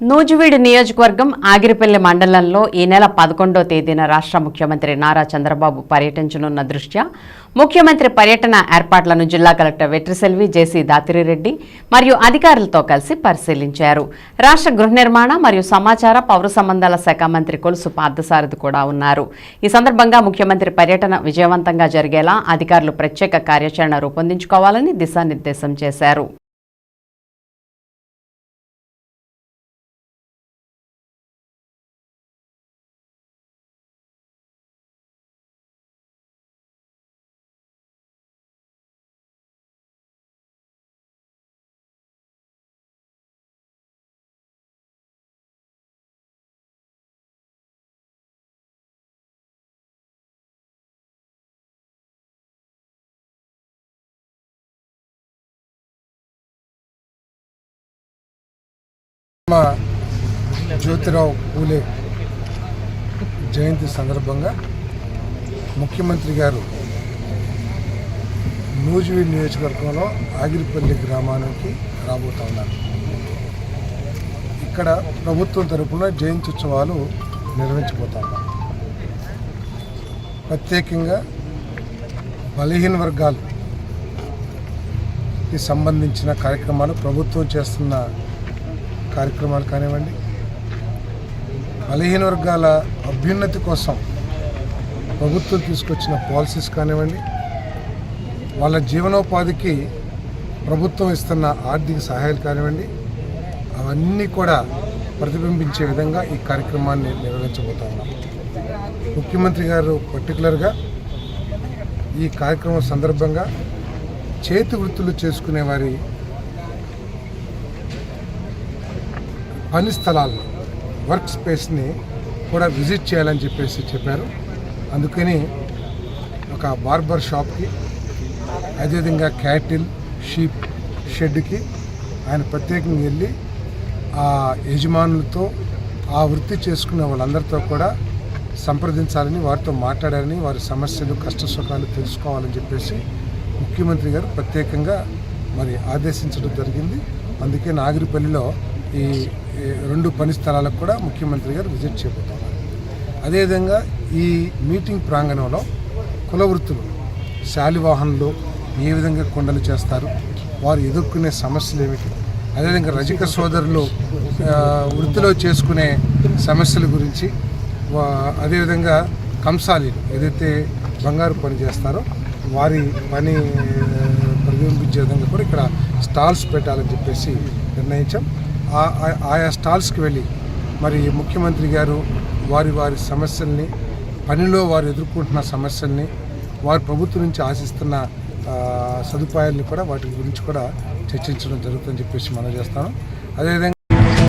నూజివీడు నియోజకవర్గం ఆగిరిపల్లి మండలంలో ఈ నెల 11వ తేదీన రాష్ట్ర ముఖ్యమంత్రి నారా చంద్రబాబు పర్యటించనున్న దృష్ట్యా ముఖ్యమంత్రి పర్యటన ఏర్పాట్లను జిల్లా కలెక్టర్ వెట్రిసెల్వి జేసీ దాతిరెడ్డి మరియు అధికారులతో కలిసి పరిశీలించారు. రాష్ట్ర గృహ నిర్మాణ మరియు సమాచార పౌర సంబంధాల శాఖ మంత్రి కొలుసు పార్థసారథి కూడా ఉన్నారు. ఈ సందర్భంగా ముఖ్యమంత్రి పర్యటన విజయవంతంగా జరిగేలా అధికారులు ప్రత్యేక కార్యాచరణ రూపొందించుకోవాలని దిశానిర్దేశం చేశారు. జ్యోతిరావు పూలే జయంతి సందర్భంగా ముఖ్యమంత్రి గారు నూజివీడు నియోజకవర్గంలో ఆగిరిపల్లి గ్రామానికి రాబోతా ఉన్నారు. ఇక్కడ ప్రభుత్వం తరపున జయంతి ఉత్సవాలు నిర్వహించబోతా ఉన్నారు. ప్రత్యేకంగా బలహీన వర్గాలకి సంబంధించిన కార్యక్రమాలు ప్రభుత్వం చేస్తున్న కార్యక్రమాలు కానివ్వండి, బలహీన వర్గాల అభ్యున్నతి కోసం ప్రభుత్వం తీసుకొచ్చిన పాలసీస్ కానివ్వండి, వాళ్ళ జీవనోపాధికి ప్రభుత్వం ఇస్తున్న ఆర్థిక సహాయాలు కానివ్వండి, అవన్నీ కూడా ప్రతిబింబించే విధంగా ఈ కార్యక్రమాన్ని నిర్వహించబోతా ఉన్నాం. ముఖ్యమంత్రి గారు పర్టికులర్గా ఈ కార్యక్రమం సందర్భంగా చేతి వృత్తులు చేసుకునే వారి పని స్థలాలను, వర్క్ స్పేస్ని కూడా విజిట్ చేయాలని చెప్పారు. అందుకని ఒక బార్బర్ షాప్కి, అదేవిధంగా క్యాటిల్ షీప్ షెడ్కి ఆయన ప్రత్యేకంగా వెళ్ళి ఆ యజమానులతో, ఆ వృత్తి చేసుకునే వాళ్ళందరితో కూడా సంప్రదించాలని, వారితో మాట్లాడాలని, వారి సమస్యలు కష్ట సుఖాలు తెలుసుకోవాలని చెప్పేసి ముఖ్యమంత్రి గారు ప్రత్యేకంగా ఆదేశించడం జరిగింది. అందుకే నాగిరిపల్లిలో ఈ 2 పని స్థలాలకు కూడా ముఖ్యమంత్రి గారు విజిట్ చేయబోతున్నారు. అదేవిధంగా ఈ మీటింగ్ ప్రాంగణంలో కుల వృత్తులు, శాలివాహనులు ఏ విధంగా కొండలు చేస్తారు, వారు ఎదుర్కొనే సమస్యలు ఏమిటి, అదేవిధంగా రజక సోదరులు వృత్తిలో చేసుకునే సమస్యల గురించి, అదేవిధంగా కంసాలీలు ఏదైతే బంగారు పని చేస్తారో వారి పని ప్రతిబింబించే విధంగా కూడా ఇక్కడ స్టాల్స్ పెట్టాలని చెప్పేసి నిర్ణయించాం. ఆయా స్టాల్స్కి వెళ్ళి ముఖ్యమంత్రి గారు వారి సమస్యల్ని, పనిలో వారు ఎదుర్కొంటున్న సమస్యల్ని, వారి ప్రభుత్వం నుంచి ఆశిస్తున్న సదుపాయాలని కూడా వాటి గురించి కూడా చర్చించడం జరుగుతుందని చెప్పేసి మనం చేస్తాను. అదేవిధంగా